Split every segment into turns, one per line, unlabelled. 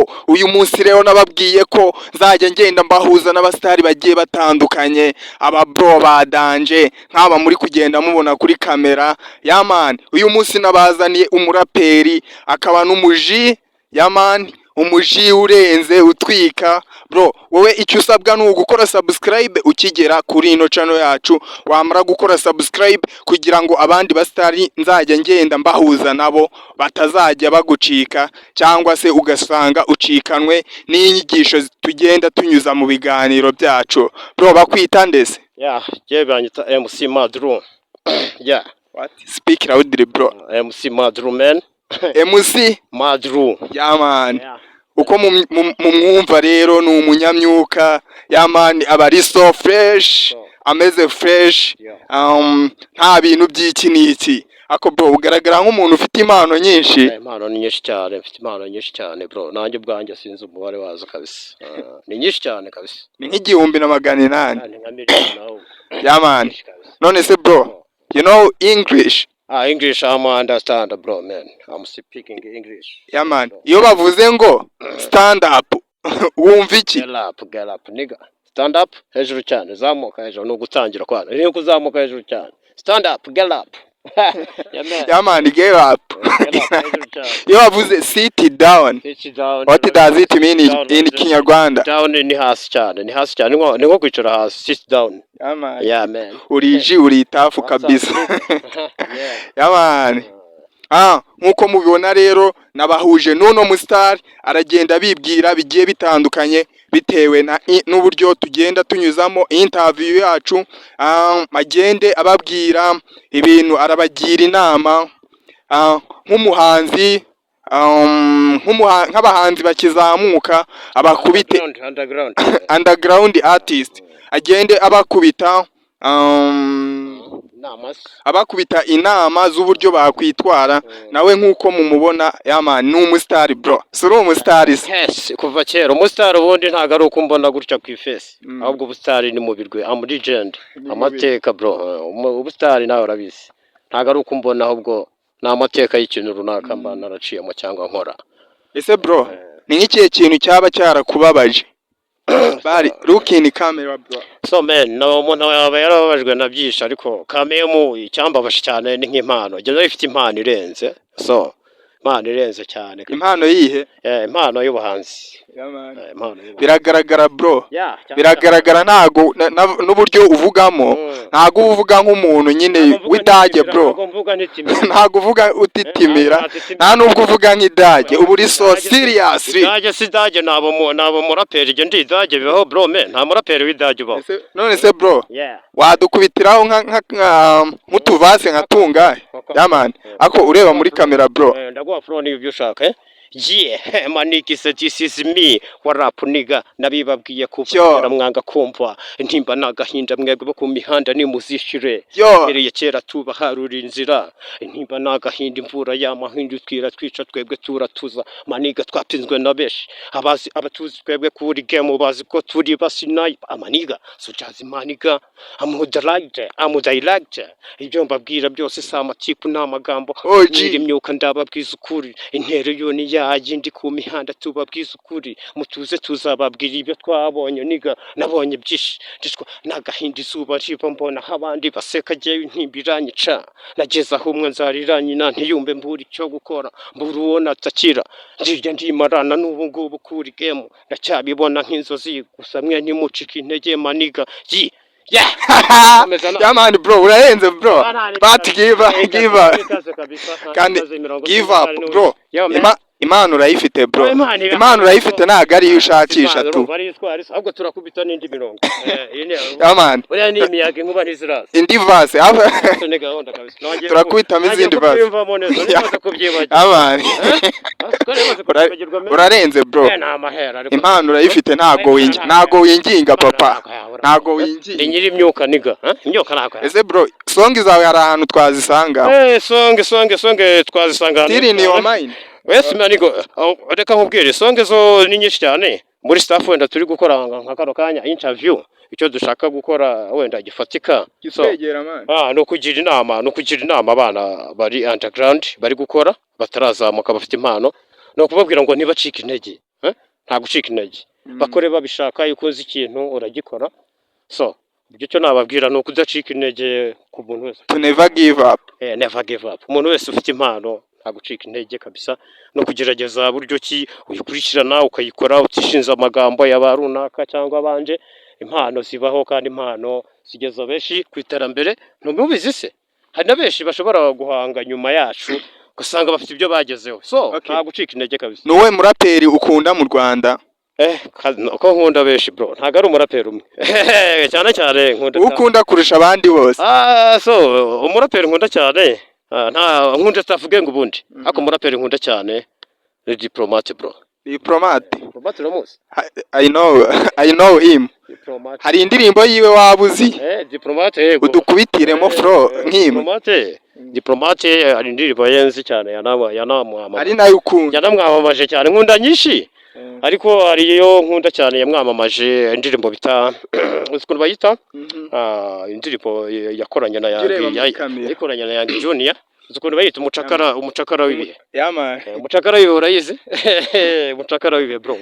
bro, uyu munsi rero nababwiye ko nzajya ngenda mbahuza n'abasitari bagiye batandukanye, aba bro badanje nk'aba muri kugenda mubona kuri kamera. Yaman, uyu munsi nabazaniye umuraperi akaba n'umuji. Yaman, umuji urenze utwika bro. Wowe icyo usabwa ni ugukora subscribe ukigera kuri ino channel yacu, wamara gukora subscribe kugira ngo abandi basitari nzajya ngenda mbahuza nabo batazajya bagucika, cyangwa se ugasanga ucikanwe n'inyigisho tugenda tunyuza mu biganiro byacu. Bro, bakwita ndese?
Je banyita MC Madru.
What? Speak loudly bro.
MC Madru man.
MC
Madru.
Man. Uko mumwumva rero ni umunyamyuka. Man, aba ari so fresh, ameze fresh. Nta bintu by'iki n'iki. Ako bro ugaragara nk'umuntu ufite impano nyinshi.
Impano ni nyinshi cyane, mfite impano nyinshi cyane bro. Nanjye ubwanjye sinzi umubare wazo kabisa. Ni nyinshi cyane kabisa.
Ni nk'igihumbi na magana inani.
Ni nka miliyoni naho.
Man. None se bro, you know English?
English I'm understand bro man. I'm speaking English.
Man. Iyo bavuze ngo stand up wumva iki?
Get up nigga. Stand up hejuru cyane, zamuka hejuru no gutangira kwana. Ni kuzamuka hejuru cyane. Stand up, get up.
Man, get up. Iyo bavuze sit down. What does it mean in Kinyarwanda?
Down ni hasi cyane, ni hasi cyane. Ni nko kwicara hasi, sit down. Man.
Uriji uritafu kabisa. Man. Nkuko mubibona rero nabahuje n'uno musitari, aragenda bibwira bigiye bitandukanye bitewe n'uburyo tugenda tunyuzamo interview yacu. Agende ababwira ibintu, arabagira inama nk'umuhanzi, nk'abahanzi bakizamuka abakubite underground artist, agende abakubita abakubita inama z'uburyo bakwitwara. Nawe nk'uko mumubona Man, ni umusitari bro. Suri umusitari se?
Yes, kuva kera umusitari ubundi ntago ari uko mbona gutya ku ifesi, ahubwo ubusitari ni mu birwe. Am legend, amateka bro. Ubusitari nawe urabizi, ntago ari uko mbona, ahubwo ni amateka y'ikintu runaka mba naraciyemo cyangwa nkora.
Ese bro, ni nk'ikihe kintu cyaba cyarakubabaje? Bari look in camera bro.
So man, no umuntu yarababajwe na byinshi, ariko kamemu icyambabaje cyane ni nk'impano. Njye ifite impano irenze. So impano irenze cyane.
Impano yihe?
Impano y'ubuhanzi.
Biragaragara bro. Biragaragara ntago n'uburyo uvugamo, ntago uvuga nk'umuntu nyine w'idage bro. Ntago uvuga utitimira, nta nubwo uvuga nk'idage. Ubu uri so seriously.
Idage si idage, nabo muraperi je ndi idage biho bro man. Nta muraperi w'idage baho.
None se bro, wadukubitiraho nk'utuvase nka tungahe? Man, ako ureba muri kamera bro.
Ndaguha flow n'ibyo ushaka. Maniki se this is me wa rap nigga. Nabibabwiye kuva mwanga kumva intimba nagahinda mwebwe bo ku mihanda ni muzishire. Hereye kera tuba harura inzira, intimba nagahinda imvura y'amahindu twira twica twebwe turatuza. Maniga twapinzwe na beshi, abatuzi twebwe kuri game bazi ko turi basinayi. Amaniga so jazi maniga amudayilagte ibyo mbabwira byose si amatiku n'amagambo. Nyiri imyuka ndababwiza ukuri, intero yo ni yindi ku mihanda tubabwiza ukuri. Mutuze tuzababwira ibyo twabonye niga. Nabonye byinshi ndishwa nagahinda izuba riva mbona abandi baseka jewe intimbiranyica. Nageze aho umwe nzariranyina ntiyumve mbura icyo gukora, mbura uwo natakira. Ndirya ndimarana n'ubu ngubu kuri game ndacyabibona nk'inzozi, gusa mwe ntimucika intege maniga. Man
bro, urahenze bro. But give up. Kandi give up bro. Imana urayifite bro. Imana urayifite, ntago ari iyo ushakisha tu.
Ahubwo turakubita n'indi mirongo.
Man.
Oya ni imiyaga inkuba ntiziraza.
Indi vase. Turakubita izindi vase. Man. Urarenze bro. Imana urayifite, ntago winginga papa. Ntago winginga.
Nyiri imyuka niga. Imyuka nako.
Ese bro, song zawe hari ahantu twazisanga?
Song twazisanga.
Still in your mind?
Wese manigo, reka nkubwire songe zo ni nyinshi cyane. Muri staff wenda turi gukora nka kano kanya interview, icyo dushaka gukora wenda gifatika. No kugira inama abana bari underground bari gukora batarazamuka bafite impano, no kubabwira ngo ntibacike intege. nta gucika intege bakore babishaka yuko uzi ikintu uragikora so ibyo cyo nababwira ni ukudacika intege ku muntu wese
to never give up.
Never give up. Umuntu wese ufite impano nta gucika intege kabisa no kugerageza buryo ki uyikurikirana ukayikora utishinze amagambo y'aba runaka cyangwa abanje. Impano zibaho kandi impano zigeza benshi ku iterambere ntubizi se hari na benshi bashobora guhanga nyuma yacu ugasanga bafite ibyo bagezeho so nta gucika intege kabisa.
Nuwe muraperi ukunda mu Rwanda?
Ko nkunda benshi bro ntago ari umuraperi umwe cyane cyane nkunda
ukunda kurusha abandi bose.
So umuraperi nkunda cyane nta nkunda Tuff-Gang ubundi ariko umuraperi nkunda cyane ni Diplomate bro.
Diplomate
uramuzi?
I know him. Hari indirimbo yiwe wabuzi?
Diplomate yego
udukubitiremo flow nk'imwe.
Diplomate hari indirimbo yenzi cyane yanamwamamaje.
Ari nayo ukunda?
Yanamwamamaje cyane nkunda nyinshi ariko hariyo nkunda cyane yamwamamaje indirimbo bita ukuntu bayita indirimbo yakoranye na Young Junior ukuntu bayita umucakara w'ibihe. Umucakara w'ibihe urayizi? Umucakara w'ibihe bro.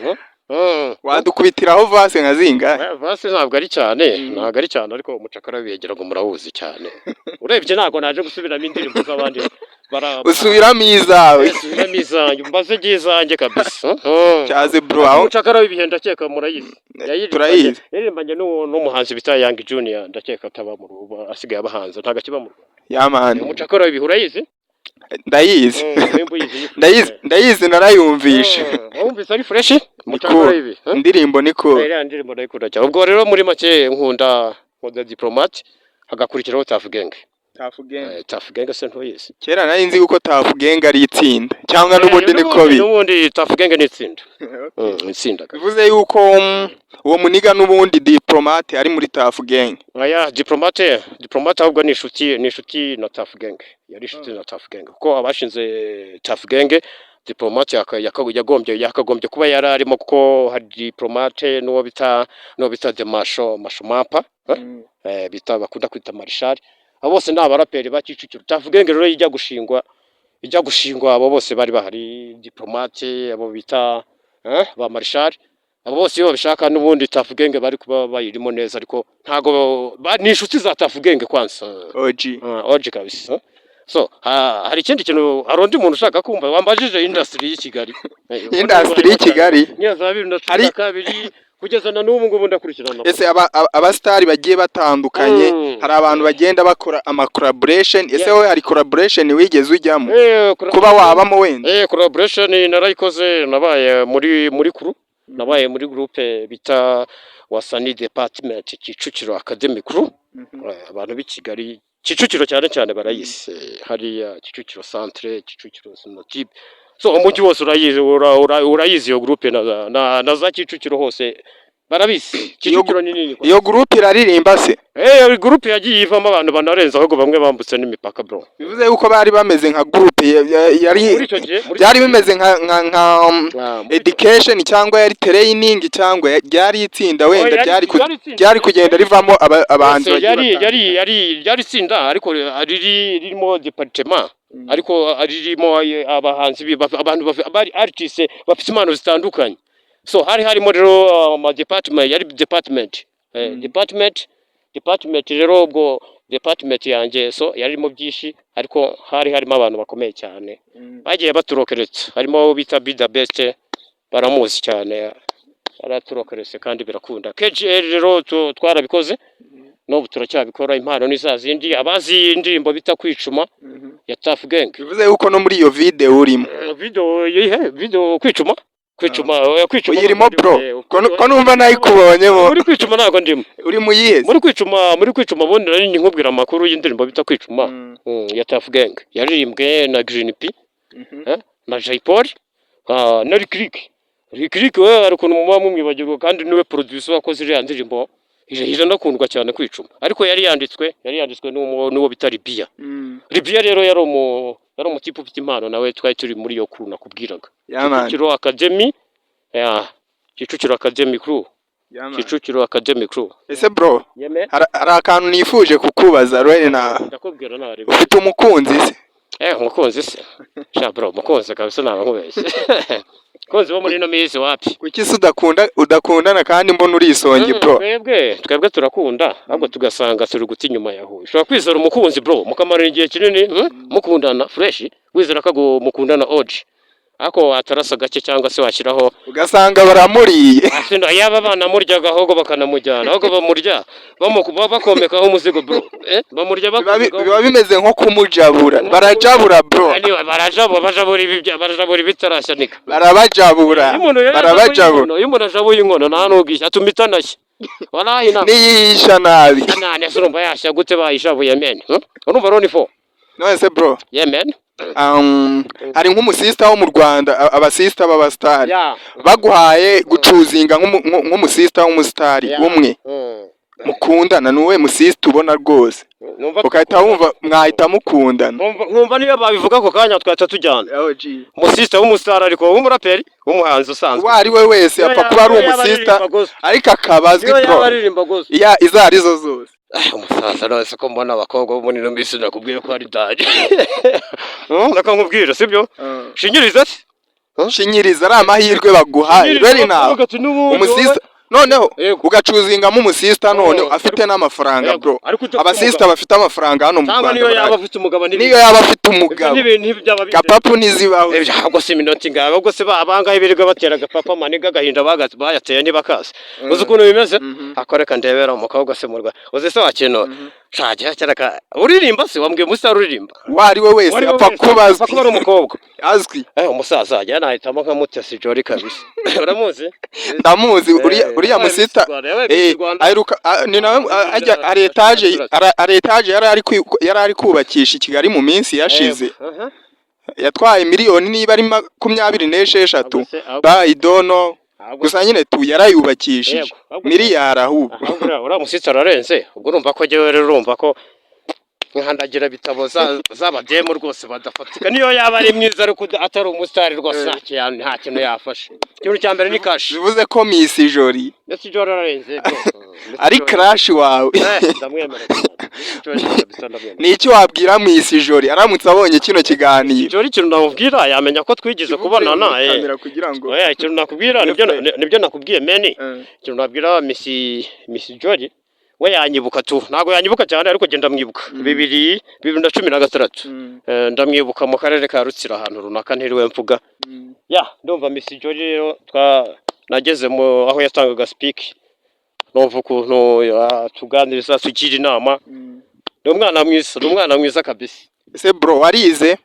Wadukubitiraho vase nka zinga?
Vase ntabwo ari cyane ariko umucakara w'ibihe ngo murahuzi cyane. Urebye ntago naje gusubiramo indirimbo z'abandi
usubiramo izawe.
Mbaze gizanjye kabisa.
Cyaze bro aho
umucakara w'ibihe ndakeka murayizi.
Turayizi.
Yirimbanye n'umuhanzi bita Young Junior ndakeka ataba mu ruba asigaye abahanze ntago kiba mu
Rwanda.
Umucakara w'ibihe urayizi?
Ndayizi. Ndayizi narayumvisha.
Wumvise ari fresh? Umucakara w'ibihe.
Indirimbo niko.
Indirimbo ndayikunda cyane. Ubwo rero muri make nkunda Diplomate hagakurikiraho Tuff-Gang. Tuff-Gang se ntoyizi.
Kera nari nzi uko Tuff-Gang ari itsinda cyangwa n'ubundi niko bi.
N'ubundi Tuff-Gang ni itsinda. Itsinda.
Bivuze yuko uwo muniga n'ubundi Diplomate ari muri Tuff-Gang.
Diplomate ahubwo ni inshuti na Tuff-Gang. Yari inshuti na Tuff-Gang. Kuko abashinze Tuff-Gang Diplomate yakagombye kuba yararimo kuko hari Diplomate n'uwo bita de Mashomapa bita bakunda kwita Marshal. Abo bose ni abaraperi ba Kicukiro. Tuff-Gang rero ijya gushingwa abo bose bari bahari Diplomate abo bita ba Marshal abo bose iyo babishaka n'ubundi Tuff-Gang bari kuba bayirimo neza ariko ntago ni inshuti za Tuff-Gang kwanza OG kabisa. So hari ikindi kintu hari undi muntu ushaka kumva wambajije industry y'i Kigali.
Industry y'i Kigali
hari kabiri kugeza na n'ubu ngubu ndakurikirana.
Ese abastari bagiye batandukanye hari abantu bagenda bakora ama collaboration. Ese wowe hari collaboration wigeze ujyamo kuba wabamo wenda?
Collaboration narayikoze nabaye muri crew nabaye muri groupe bita Wasani Department Kicukiro Academy Crew. Abantu b'i Kigali Kicukiro cyane barayise hariya Kicukiro Centre Kicukiro Sonatube. So umujyi wose urayizi iyo groupe na za Kicukiro hose barabizi. Kicukiro ni nini?
Iyo groupe iraririmba se?
Groupe yagiye ivamo abantu banarenza ahubwo bamwe bambutse n'imipaka bro.
Bivuze yuko bari bameze nka groupe byari bimeze nka education cyangwa yari training cyangwa yari itsinda wenda byari kugenda rivamo abantu
yari itsinda ariko ririmo department ariko ririmo abahanzi abantu bari artists bafite impano zitandukanye. So harimo rero ama department yari department rero ubwo department yanjye so yarimo byinshi ariko harimo abantu bakomeye cyane bagiye baturokeretse harimo bita Be The Best baramuzi cyane araturokeretse kandi birakunda. KGL rero twarabikoze n'ubu turacyabikora. Impano ni za zindi abazi indirimbo bita Kwicuma ya Tuff-Gang.
Bivuze yuko no muri iyo video urimo
video Kwicuma
uyirimo bro ko numva nayikubonyemo.
Muri Kwicuma ntago ndimo.
Uri mu yihe?
Muri Kwicuma bundi nari nkubwira amakuru y'indirimbo bita Kwicuma ya Tuff-Gang yaririmbwe na Green P na Jay Polly na Rick we ariko muba mumwibagirwa kandi niwe producer wakoze iriya ndirimbo iranakundwa cyane Kwicuma ariko yari yanditswe n'uwo bita Libya. Libya rero yari umutipe ufite impano nawe twari turi muri iyo crew nakubwiraga. Kicukiro Academy Crew. Kicukiro Academy Crew.
Ese bro hari akantu nifuje kukubaza rwene
ndakubwira nari
ufite umukunzi se?
Umukunzi se bro umukunzi kabisa naba nkubeshye. kozi bo muri no mizi wapi
kuki se udakundana kandi mbona uri isongi bro
twebwe turakunda ahubwo tugasanga turi guta inyuma yaho ushobora kwizera umukunzi bro mukamara igihe kinini mukundana fresh wizera ko mukundana oji ako atarasa gake cyangwa se washyiraho
ugasanga baramuriye
asinda yaba bana muryaga ahubwo bakanamujyana ahubwo bamurya bakomekaho umuzigo bro bamurya
biba bimeze nko kumujabura barajabura bro
barajabura bitarashyanika
barabajabura
iyo umuntu ajabuye inkono nta nugisha atuma itanashya walahi na
niyihisha nabi
nane surumva yashya gute bayishabuye men urumva roni fo
none bro
yeah man
hari nk'umusista wo mu Rwanda abasista b'abastari baguhaye gucuzinga nk'umusista w'umusitari umwe mukundana nuwe musista ubona rwose ukahita wumva mwahita mukundana
nkumva niyo babivuga ko kanya twahita tujyana umusista w'umusitari ariko w'umuraperi w'umuhanzi usanzwe
uwo ari we wese apfa kuba ari umusista ariko akabazwi bro izo arizo zose
umusaza nose ko mbona abakobwa bo muri no mbisi nakubwiye ko ari daje nakangubwira sibyo shinyiriza
shinyiriza ari amahirwe baguhaye rero nawe umusista noneho ugacuzingamo umusista none afite n'amafaranga bro abasista bafite amafaranga hano mu Rwanda
niyo yaba afite umugabo
gapapu nizibaho
ahubwo si minoti ngabe ahubwo se abanga ibirwa batera gapapa maniga gahinda bayateye nibakase uzi ukuntu bimeze akoreka ndebera umukobwa se mu Rwanda uzi se wakino shaje cyaraka uririmba se wambwiye musa uririmba
wari we wese apfa kubazwa
kuba ari umukobwa
azwi
umusaza ajya nahitamo nka Mutesi Jolly kabisa uramuzi
ndamuzi uriya musita aheruka ni nawe aretaje yari ari kubakisha i Kigali mu minsi yashize yatwaye miliyoni niba ari 26 bayidono gusa nyine yarayubakishije miliyari ahubwo
uriya musita ararenze ubwo urumva ko jewe rero urumva ko nkandagira bitabo z'abademu rwose badafatika niyo yaba ari mwiza ariko atari umusitari rwose nta kintu yafashe ikintu cya mbere ni kashi
bivuze ko Miss Jolly
ararenze
ari crash wawe
ndamwemera
ni iki wabwira Miss Jolly aramutse abonye kino kiganiro
Jolly ikintu namubwira yamenya ko twigize kubonana ikintu nakubwira nibyo nakubwiye meni ikintu nabwira Miss Jolly we yanyibuka tu ntago yanyibuka cyane ariko genda mwibuka 2016 ndamwibuka mu karere ka Rutsiro ahantu runaka ntiriwe mvuga ndumva Miss Jolly rero nageze aho yatangaga speak numva ukuntu tuganiriza tugira inama ni umwana mwiza kabisa
ese bro warize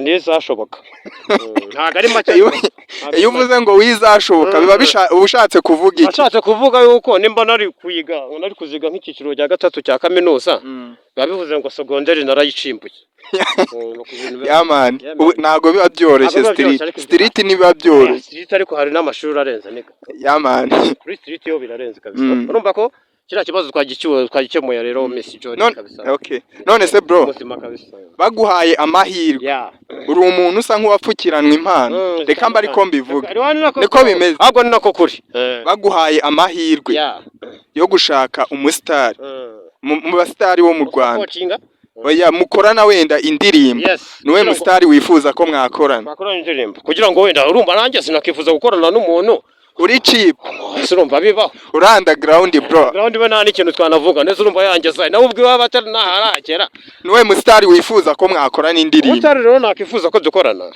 ntizashoboka ntago ari make
iyo uvuze ngo wizashoboka biba ubushatse kuvuga iki
ashatse kuvuga yuko nimba nari kuziga nk'ikiciro cya gatatu cya kaminuza biba bivuze ngo secondaire narayicimbuye
man ntago biba byoroshye street niba byoroshye
street ariko hari n'amashuri arenze nika
man
kuri street yo birarenze kabisa urumva ko kira kibazo twagikemuye rero Miss Jolly kabisa
none se bro baguhaye amahirwe uri umuntu usa nk'uwapfukiranwa impano reka mba ariko mbivuga niko bimeze
ahubwo ni nako kuri
baguhaye amahirwe yo gushaka umusitari mu basitari wo mu Rwanda mukorana wenda indirimbo niwe musitari wifuza ko mwakorana
indirimbo kugira ngo wenda urumva nanjye sinakifuza gukorana n'umuntu
uri cheap
urumva bibaho
uri underground bro
underground we nta n'ikintu twanavuga neza urumva yangeza nawe ubwo waba atari naharakera
niwe musitari wifuza ko mwakorana indirimbo
musitari rero nakifuza ko dukorana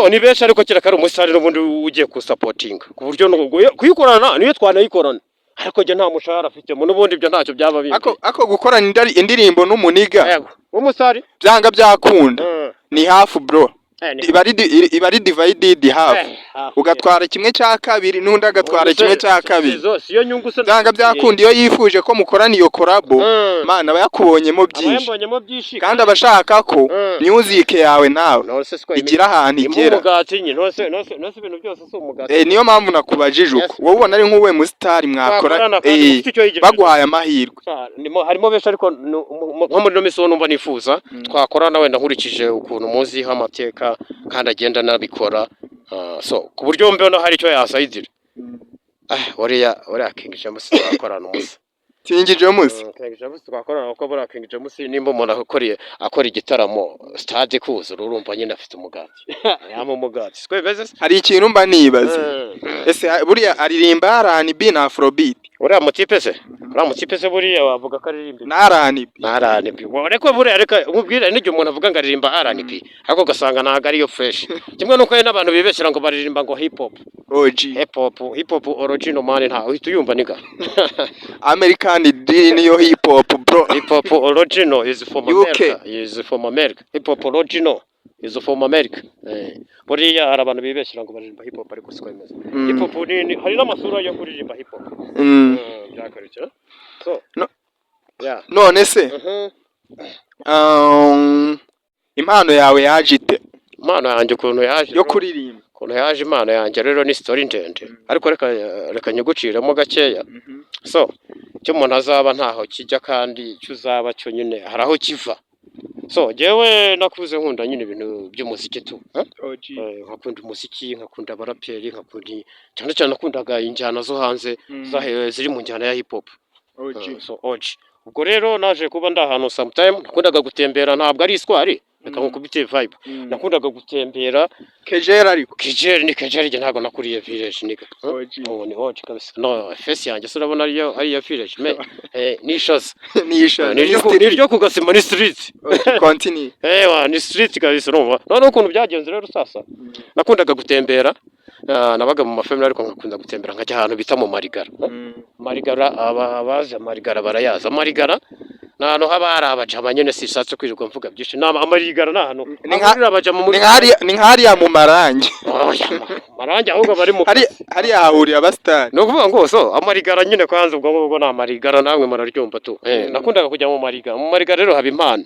ni benshi ariko kira kari umusitari n'ubundi ugiye ku supporting ku buryo kuyikorana niyo twanayikorana ariko je nta mushahara afite mu n'ubundi byo ntacyo byaba bimwe
ako gukorana indirimbo n'umuniga
umusitari
byanga byakunda ni half bro iba ari divided half ugatwara kimwe cya kabiri n'undi agatwara kimwe cya kabiri byanga byakunda iyo yifuje ko mukorana iyo collabo mana bayakubonyemo byinshi kandi abashaka ko music yawe nawe igira ahantu igera niyo mpamvu nakubajije uko wowe ubona ari nk'uwe musitari mwakora baguhaye amahirwe
harimo benshi ariko nko muri no miso numva nifuza twakorana wenda nkurikije ukuntu muziho amateka kandi agenda nabikora ku buryo mbona hari icyo yasayidira uriya King James akorana umusa
King James
King James twakorana uko bura King James nimba umuntu akora igitaramo stade kuzura urumva nyine afite umugati yama umugati siko bimeze
hari ikintu mba nibaza ese buriya aririmba R&B na Afrobeat
uriya mutipe se buriya wavuga ko aririmba
na
R&B ariko buriya reka umubwire n'ijye umuntu avuga ngo aririmba R&B ariko ugasanga ntago ariyo fresh kimwe nuko hari n'abantu bibeshyira ngo baririmba ngo hip hop original man nta uhita uyumva niga
American dream niyo hip hop bro
hip hop original is from America hip hop original is from America buriya hari abantu bibeshyira ngo baririmba hip hop ariko siko bimeze hip hop hari n'amasura yo kuririmba hip hop byakoretse so
none se impano yawe yaje ite
impano yanjye ukuntu yaje
yo kuririmba
yaje impano yanjye rero ni story ndende ariko reka nyiguciremo gakeya so cyo umuntu azaba ntaho kijya kandi cyo uzaba cyo nyine hari aho kiva so jewe nakuze nkunda nyine ibintu by'umuziki tu nkakunda umuziki nkakunda abaraperi nkakunda cyane nakundaga injyana zo hanze ziri mu njyana ya hip hop so ubwo rero naje kuba ndahantu sometime nakundaga gutembera ntabwo ari iswari reka nkubite vibe nakundaga gutembera kejeri ntabwo nakuriye village nika ni OG kabisa no face yanjye so urabona ariyo village nishoza niryo kugasima ni street
continue
ni street kabisa urumva none ukuntu byagenze rero sasa nakundaga gutembera nabaga mu mafamily ariko nkakunda gutembera nkajya ahantu bita mu marigara abaza marigara barayaza marigara nano haba hari abajama nyene sisatse kwirirwa mvuga byinshi amarigara nahantu ni
nkariya mu marangi
marangi ahubwo bari mu
hari ahuriye abastar
no kuvuga ngo so amarigara nyine kwanza ubwo na marigara namwe muraryumva tu nakundaga kujya mu marigara rero haba impano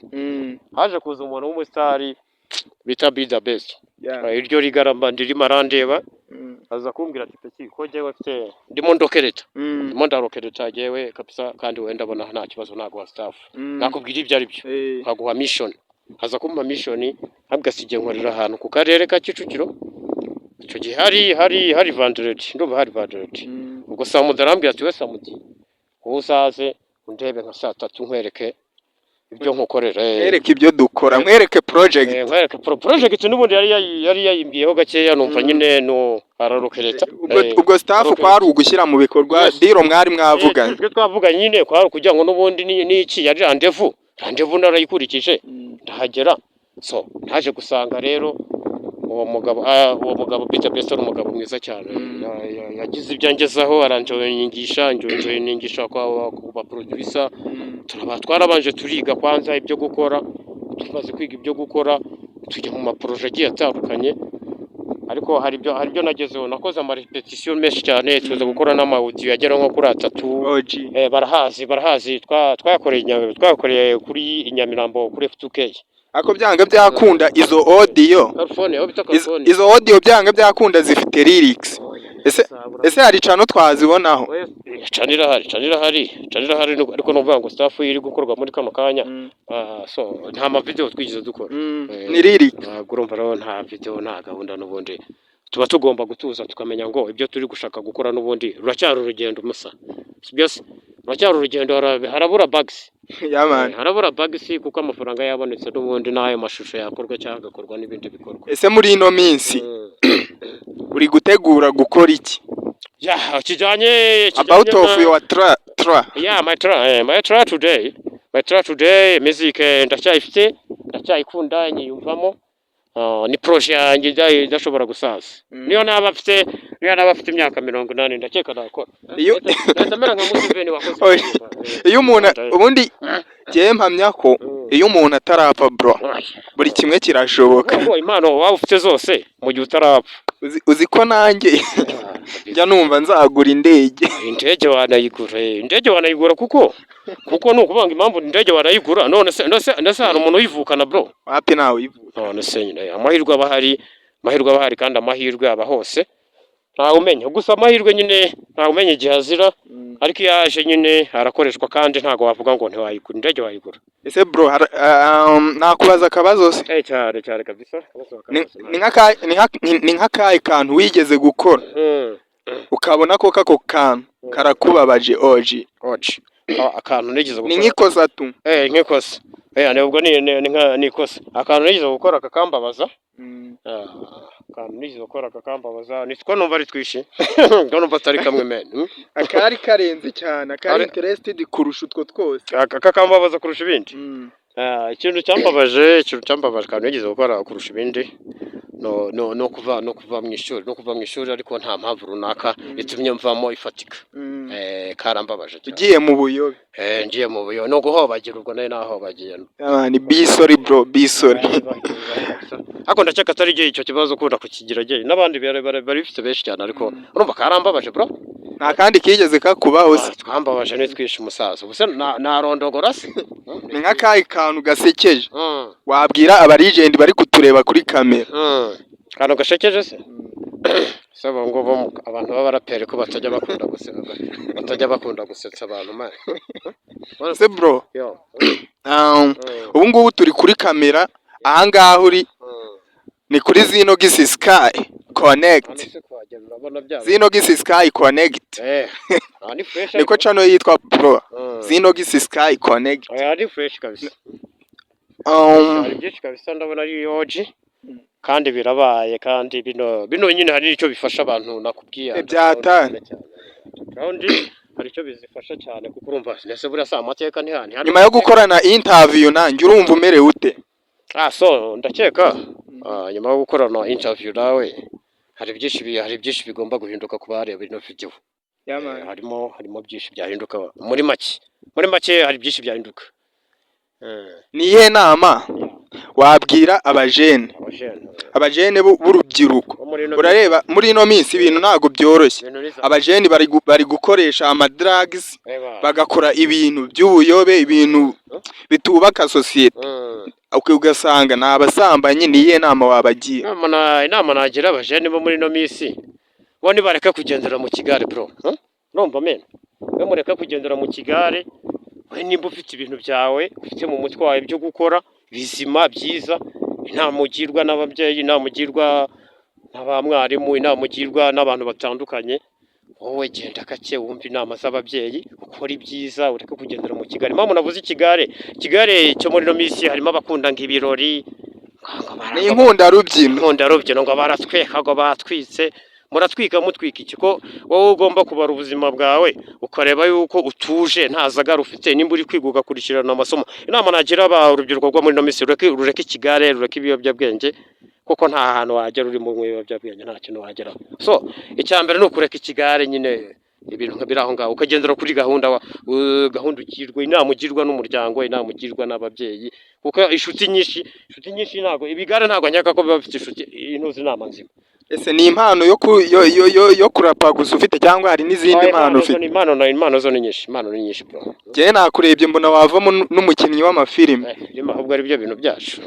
haje kuza umuntu w'umustar bita Be The Best iryo rigaramba ndirimo arandeba aza kumbwira ati peki ko jewe afite ndimo ndarokereta jewe kabisa kandi wenda bona nta kibazo naguha staff nakubwira ibyo ari byo nkaguha mission aza kumpa mission abgasije nkorera ahantu ku karere ka Kicukiro icyo gihe hari Vandred ndumva hari Vandred ubwo samudarambwira ati we samudi uzaze undebe nka saa 3 nkwereke ibyo nkukorera
nkwereke ibyo dukora nkwereke project
n'ubundi yari yayimbiyeho gakeya numva nyine no ararokereta
ubwo staff kwari ugushyira mu bikorwa diro mwari mwavuganye
twe twavuganye nyine kwari kugira ngo n'ubundi n'iki yari rendezvous narayikurikije ndahagera so ntaje gusanga rero uwo mugabo Peter Best ari umugabo mwiza cyane yagize ibyangezaho aranjoyingisha kwa producer twarabanje turiga kwanza ibyo gukora tumaze kwiga ibyo gukora tujya mu maproje agiye atandukanye ariko hari ibyo nagezeho nakoze ama repetition menshi cyane tuza gukora n'amaudio yagera nko kuri 3 barahazi twakoreye kuri Inyamirambo kuri F2K
ako byanga byakunda izo audio byanga byakunda zifite lyrics ese hari cano twazibonaho
canira hari ariko numva ngo staff iri gukorwa muri kano kanya so nta ma video twigize dukora
ni lyrics
urumva rero nta video nta gahunda n'ubundi tuba tugomba gutuza tukamenya ngo ibyo turi gushaka gukora n'ubundi ruracyari urugendo musa byose ruracyari urugendo harabura bugs harabura bugs kuko amafaranga yabonetse n'ubundi n'ayo mashusho yakorwa cyangwa agakorwa n'ibindi bikorwa
ese muri ino minsi uri gutegura gukora iki
kijanye
about of your
my try today music ndacyayikunda nyiyumvamo ni projet yanjye idashobora gusaza niyo naba afite imyaka 80 ndakeka nakora ndamera nka Museveni wakoze
iyo umuntu ubundi giye mpamya ko iyo umuntu atarapfa bro buri kimwe kirashoboka
ngo impano waba ufite zose mu gihe utarapfa
uzi ko nanjye njya numva nzagura indege
wanayigura kuko nukubanga impamvu indege wanayigura none se hari umuntu uyivukana bro
wapi nawe uyivuka
none se nyine amahirwe abahari kandi amahirwe aba hose ntawe umenya gusa amahirwe nyine ntawe umenya igihe azira ariko yaje nyine arakoreshwa kandi ntago wavuga ngo ntiwayigura indege wayigura
ese bro nakubaza akabazo se
cyane kabisa
ni nk'akahe kantu wigeze gukora ukabona ko kako kantu karakubabaje OG
akantu nigeze
ni nk'ikosa tu
nk'ikosa nubwo ni ikosa akantu nigeze gukora akakambabaza akantu nigeze gukora akakambabaza nitwo numva ari twishi ngo numva atari kamwe men
akari karenze cyane akari interested kurusha utwo twose
akakambabaza kurusha ibindi ikintu cyambabaje akantu nigeze gukora kurusha ibindi no kuva mu ishuri ariko nta mpamvu runaka itumye mvamo ifatika karambabaje
ugiye mu buyobe
ngiye mu buyobe no guhobagira ubwo nayo nahobagiye
ni be sorry bro be sorry
ako ndaceka atari igihe icyo kibazo ukunda kukigira gihe n'abandi bari bifite benshi cyane ariko urumva karambabaje bro
nta kandi kigeze kakubaho se
twambabaje nitwishe umusaza ubuse narondogora se
ni nk'akayi kantu gasekeje wabwira aba legend bari kutureba kuri kamera
kantu gashekeje se sabo ngo abantu b'abaraperi ko batajya bakunda gusetsa abantu mare
se bro ubu ngubu turi kuri kamera ahangaha uri ni kuri Zino Gisi Sky Connect Zino Gisi Sky Connect niko channel yitwa bro Zino Gisi Sky Connect
ari fresh kabisa ari byinshi kabisa ndabona ari yoji kandi birabaye kandi bino nyine hari icyo bifasha abantu nakubwiye
byatane
kandi hari icyo bizifasha cyane kuko urumva nese buriya saa amateka ntihani
nyuma yo gukorana interview nanjye urumva umerewe ute
so ndakeka nyuma yo gukorana interview nawe hari byinshi bigomba guhinduka ku bareba ino video harimo byinshi byahinduka muri make hari byinshi byahinduka
nihe nama wabwira abajene b'urubyiruko urareba muri ino minsi ibintu ntago byoroshye abajene bari gukoresha drugs bagakora ibintu by'ubuyobe ibintu bitubaka societe ugasanga nabasambanyi niye nama wabagira
inama nagira abajene bo muri ino minsi bo nibareka kugendera mu kigare bro urumva men we mureka kugendera mu kigare we nimba ufite ibintu byawe ufite mu mutwe wawe byo gukora bizima byiza inama ugirwa n'ababyeyi inama ugirwa n'abamwarimu inama ugirwa n'abantu batandukanye wowe genda kake wumva inama z'ababyeyi ukora ibyiza ureke kugendera mu kigare mpamvu navuze ikigare cyo muri no minsi harimo abakunda nk'ibirori
ni inkundarubyino
ngo baratweka ngo batwitse muratwika mutwika iki ko wowe ugomba kubara ubuzima bwawe ukareba yuko utuje nta zagara ufite nimba uri kwiga ugakurikirana amasomo inama nagira urubyiruko rwo muri no minsi rureke ikigare rureke ibiyobyabwenge kuko nta hantu wagera uri mu biyobyabwenge nta kintu wageraho so icyambere ni ukureka ikigare nyine ibintu nkabira aho ngaho ukagendera kuri gahunda ugirwa inama ugirwa n'umuryango inama ugirwa n'ababyeyi kuko inshuti nyinshi ntago ibigare ntago nyaka ko biba bifite inshuti intuzi inama nzima
ese ni impano yo kurapa gusa ufite cyangwa hari n'izindi mpano ufite
impano zo ni nyinshi bro
njye nakurebye mbona wavamo n'umukinnyi w'amafilime
ahubwo ari byo bintu byacu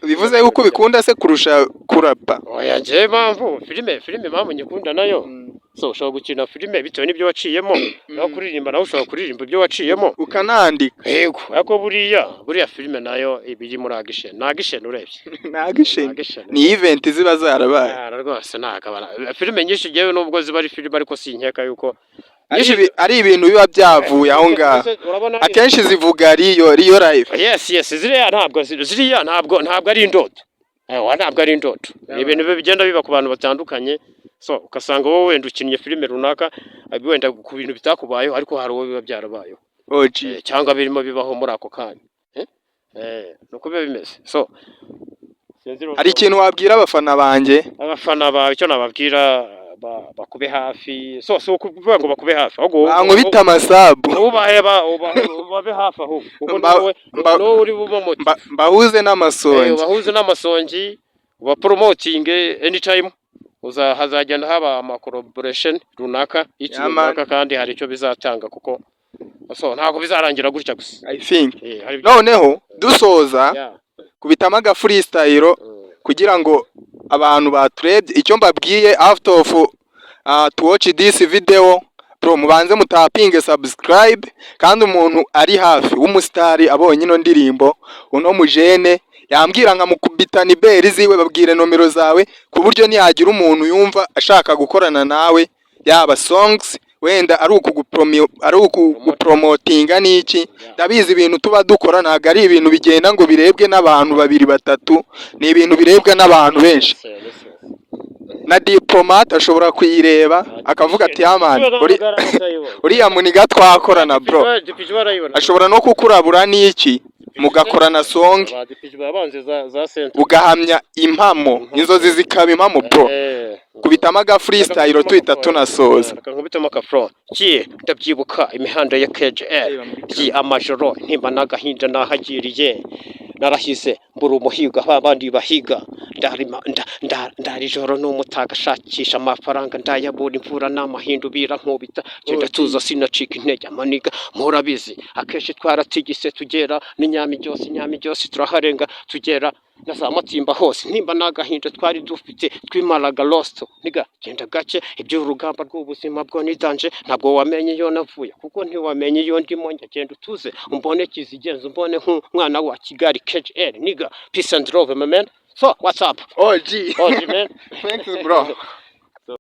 bivuze yuko bikunda se kurusha kurapa
oya njye mpamvu filime mpamvu nyikunda nayo so ushobora gukina filime bitewe n'ibyo waciyemo naho kuririmba nawe ushobora kuririmba ibyo waciyemo
ukanandika
yego ariko buriya filime nayo ibiri muri agisheni urebye
ni event ziba zarabaye
rwose nagabana filime nyinshi ngewe nubwo ziba ari filime ariko sinkeka yuko
ari ibintu biba byavuye aho ngaho akenshi zivuga riyo life
yes ziriya ntabwo ari indoto ntabwo ari indoto ni ibintu bigenda biba ku bantu batandukanye so ugasanga wowe wenda ukinnye filime runaka wenda ku bintu bitakubayeho ariko hari uwo biba byarabayeho cyangwa birimo bibaho muri ako kanya nuko biba bimeze so
hari ikintu wabwira abafana banjye
icyo nababwira bakube hafi so ukuvuga ngo bakube hafi ahubwo
bankubita amasabu
ubabe hafi ahubwo kuko uri bubomote
bahuze n'amasongi bapromotinge anytime hazagenda haba ama collaboration runaka runaka kandi hari icyo bizatanga kuko so ntabwo bizarangira gutya gusa I think noneho dusoza kubitama aga freestyle kugira ngo abantu baturebye icyo mbabwiye after of to watch this video bro mubanze mutapinge subscribe kandi umuntu ari hafi w'umusitari abonye ino ndirimbo uno mujene yambwira nka mukubita niberi ziwe babwire nomero zawe ku buryo nihagira umuntu yumva ashaka gukorana nawe yaba songs wenda ari ukugupromotinga n'iki. Ndabizi ibintu tuba dukora ntabwo ari ibintu bigenda ngo birebwe n'abantu babiri batatu, ni ibintu birebwa n'abantu benshi. Na diplomate ashobora kuyireba akavuga ati yamani uriya muniga twakorana bro, ashobora no kukurabura n'iki mugakorana song ugahamya impamo, inzozi zikaba impamo bro. Kubitamo aga freestyle tuhita tunasoza.
Nkubitamo ka flow ndabyibuka imihanda ya KGL amajoro ntimba n'agahinda nahagiriye, narahise mbura umuhiga abandi bahiga, ndari joro n'umutaga shakisha amafaranga ndayabura, imvura n'amahindu birankubita, genda tuza sinacika intege amaniga murabizi akenshi twaratigise tugera n'inyami byose turaharenga tugera na za Matimba hose, ntimba n'agahinda twari dufite twimaraga lost niga, genda gake iby'urugamba rw'ubuzima bwo nidanje, ntabwo wamenye iyo navuye kuko ntiwamenye iyo ndimo, ngenda utuze umbone kizigenza, umbone nk'umwana wa Kigali KGL niga. Peace and love my man. So what's up?
OG
man.
Thanks bro.